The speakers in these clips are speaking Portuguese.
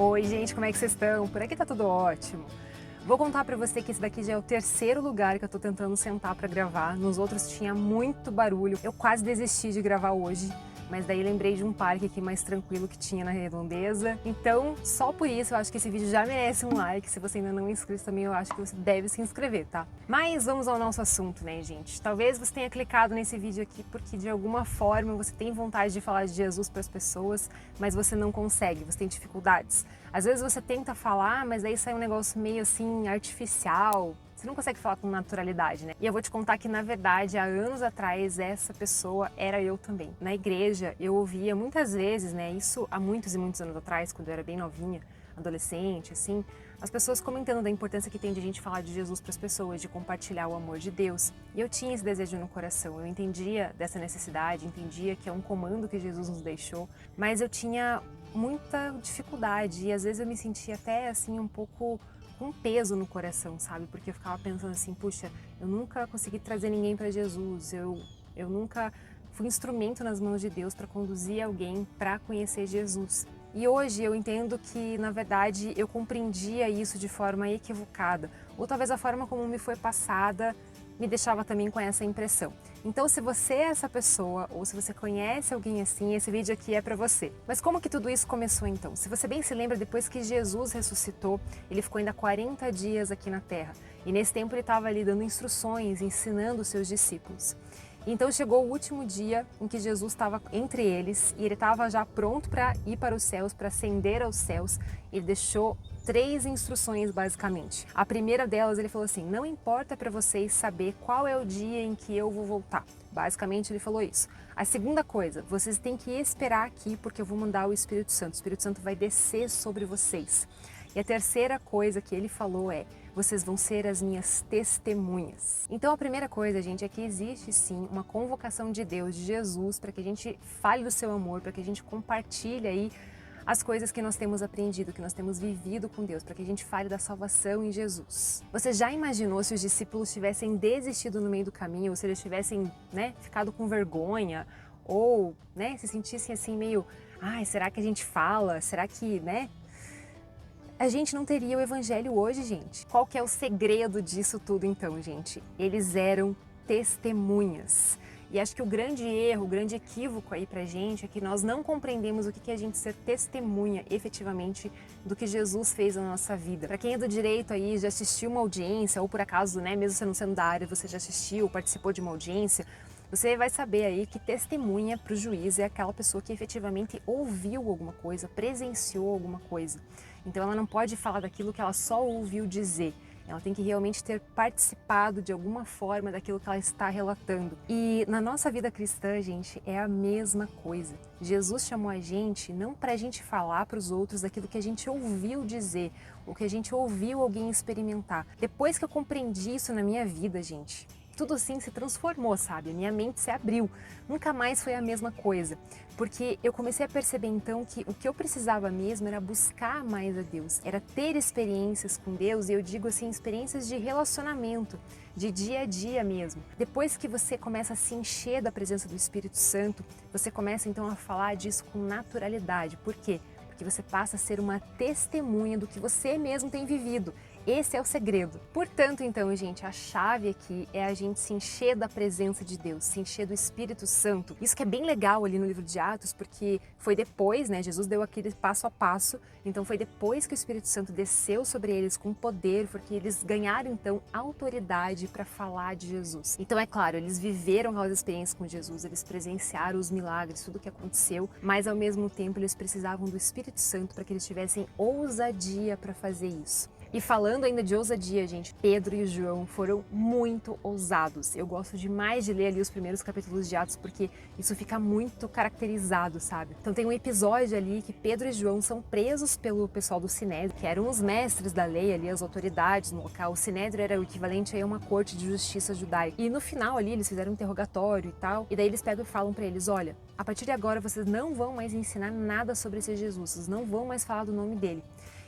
Oi gente, como é que vocês estão? Por aqui tá tudo ótimo. Vou contar pra você que esse daqui já é o terceiro lugar que eu tô tentando sentar pra gravar. Nos outros tinha muito barulho. Eu quase desisti de gravar hoje, mas daí lembrei de um parque aqui mais tranquilo que tinha na Redondeza. Então, só por isso eu acho que esse vídeo já merece um like. Se você ainda não é inscrito também, eu acho que você deve se inscrever, tá? Mas vamos ao nosso assunto, né, gente? Talvez você tenha clicado nesse vídeo aqui porque de alguma forma você tem vontade de falar de Jesus para as pessoas, mas você não consegue, você tem dificuldades. Às vezes você tenta falar, mas aí sai um negócio meio assim artificial. Você não consegue falar com naturalidade, né? E eu vou te contar que, na verdade, há anos atrás, essa pessoa era eu também. Na igreja, eu ouvia muitas vezes, né? Isso há muitos e muitos anos atrás, quando eu era bem novinha, adolescente, assim, as pessoas comentando da importância que tem de a gente falar de Jesus para as pessoas, de compartilhar o amor de Deus. E eu tinha esse desejo no coração, eu entendia dessa necessidade, entendia que é um comando que Jesus nos deixou, mas eu tinha muita dificuldade e às vezes eu me sentia até assim um pouco com peso no coração, sabe? Porque eu ficava pensando assim, puxa, eu nunca consegui trazer ninguém para Jesus, eu nunca fui instrumento nas mãos de Deus para conduzir alguém para conhecer Jesus. E hoje eu entendo que, na verdade, eu compreendia isso de forma equivocada, ou talvez a forma como me foi passada me deixava também com essa impressão. Então, se você é essa pessoa, ou se você conhece alguém assim, esse vídeo aqui é para você. Mas como que tudo isso começou então? Se você bem se lembra, depois que Jesus ressuscitou, ele ficou ainda 40 dias aqui na Terra. E nesse tempo ele estava ali dando instruções, ensinando os seus discípulos. Então chegou o último dia em que Jesus estava entre eles e ele estava já pronto para ir para os céus, para ascender aos céus. Ele deixou 3 instruções basicamente. A primeira delas ele falou assim: não importa para vocês saber qual é o dia em que eu vou voltar. Basicamente ele falou isso. A segunda coisa, vocês têm que esperar aqui porque eu vou mandar o Espírito Santo. O Espírito Santo vai descer sobre vocês. E a terceira coisa que ele falou é: vocês vão ser as minhas testemunhas. Então a primeira coisa, gente, é que existe sim uma convocação de Deus, de Jesus, para que a gente fale do seu amor, para que a gente compartilhe aí as coisas que nós temos aprendido, que nós temos vivido com Deus, para que a gente fale da salvação em Jesus. Você já imaginou se os discípulos tivessem desistido no meio do caminho, ou se eles tivessem, né, ficado com vergonha, ou, né, se sentissem assim meio, ai, será que a gente fala? Será que, né? A gente não teria o evangelho hoje, gente. Qual que é o segredo disso tudo então, gente? Eles eram testemunhas. E acho que o grande erro, o grande equívoco aí pra gente é que nós não compreendemos o que é a gente ser testemunha efetivamente do que Jesus fez na nossa vida. Para quem é do direito aí, já assistiu uma audiência, ou por acaso, né, mesmo você não sendo da área, você já assistiu, participou de uma audiência, você vai saber aí que testemunha para o juiz é aquela pessoa que efetivamente ouviu alguma coisa, presenciou alguma coisa. Então ela não pode falar daquilo que ela só ouviu dizer. Ela tem que realmente ter participado de alguma forma daquilo que ela está relatando. E na nossa vida cristã, gente, é a mesma coisa. Jesus chamou a gente não para a gente falar para os outros daquilo que a gente ouviu dizer, ou que a gente ouviu alguém experimentar. Depois que eu compreendi isso na minha vida, gente, tudo assim se transformou, sabe? A minha mente se abriu. Nunca mais foi a mesma coisa. Porque eu comecei a perceber então que o que eu precisava mesmo era buscar mais a Deus. Era ter experiências com Deus, e eu digo assim, experiências de relacionamento, de dia a dia mesmo. Depois que você começa a se encher da presença do Espírito Santo, você começa então a falar disso com naturalidade. Por quê? Porque você passa a ser uma testemunha do que você mesmo tem vivido. Esse é o segredo. Portanto, então, gente, a chave aqui é a gente se encher da presença de Deus, se encher do Espírito Santo. Isso que é bem legal ali no livro de Atos, porque foi depois, né, Jesus deu aquele passo a passo, então foi depois que o Espírito Santo desceu sobre eles com poder, porque eles ganharam, então, autoridade para falar de Jesus. Então, é claro, eles viveram aquelas experiências com Jesus, eles presenciaram os milagres, tudo o que aconteceu, mas ao mesmo tempo eles precisavam do Espírito Santo para que eles tivessem ousadia para fazer isso. E falando ainda de ousadia, gente, Pedro e João foram muito ousados. Eu gosto demais de ler ali os primeiros capítulos de Atos, porque isso fica muito caracterizado, sabe? Então tem um episódio ali que Pedro e João são presos pelo pessoal do Sinédrio, que eram os mestres da lei ali, as autoridades no local. O Sinédrio era o equivalente a uma corte de justiça judaica. E no final ali eles fizeram um interrogatório e tal, e daí eles pegam e falam pra eles: olha, a partir de agora vocês não vão mais ensinar nada sobre esse Jesus, vocês não vão mais falar do nome dele.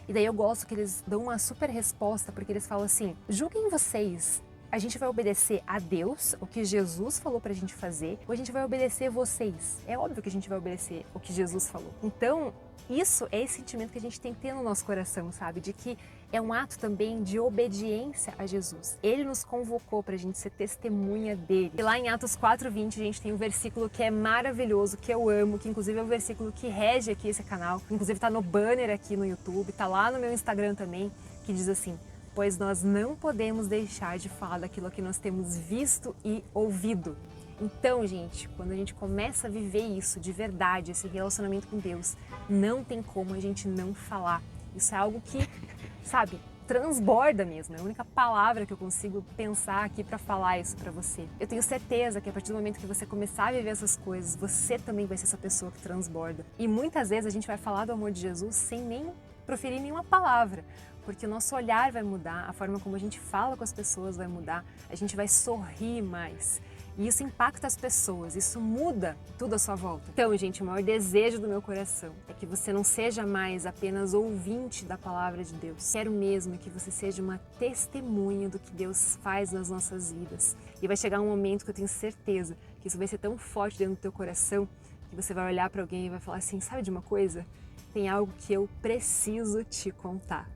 E daí eu gosto que eles dão uma super resposta, porque eles falam assim: julguem vocês, A gente vai obedecer a Deus, o que Jesus falou pra gente fazer, ou a gente vai obedecer vocês? É óbvio que a gente vai obedecer o que Jesus falou. Então, isso é esse sentimento que a gente tem que ter no nosso coração, sabe? De que é um ato também de obediência a Jesus. Ele nos convocou pra gente ser testemunha dele. E lá em Atos 4:20 a gente tem um versículo que é maravilhoso, que eu amo, que inclusive é o versículo que rege aqui esse canal, inclusive tá no banner aqui no YouTube, tá lá no meu Instagram também, que diz assim: pois nós não podemos deixar de falar daquilo que nós temos visto e ouvido. Então, gente, quando a gente começa a viver isso de verdade, esse relacionamento com Deus, não tem como a gente não falar. Isso é algo que, sabe, transborda mesmo. É a única palavra que eu consigo pensar aqui para falar isso para você. Eu tenho certeza que a partir do momento que você começar a viver essas coisas, você também vai ser essa pessoa que transborda. E muitas vezes a gente vai falar do amor de Jesus sem nem proferir nenhuma palavra, porque o nosso olhar vai mudar, a forma como a gente fala com as pessoas vai mudar, a gente vai sorrir mais. E isso impacta as pessoas, isso muda tudo à sua volta. Então, gente, o maior desejo do meu coração é que você não seja mais apenas ouvinte da palavra de Deus. Quero mesmo que você seja uma testemunha do que Deus faz nas nossas vidas. E vai chegar um momento que eu tenho certeza que isso vai ser tão forte dentro do teu coração que você vai olhar para alguém e vai falar assim: sabe de uma coisa? Tem algo que eu preciso te contar.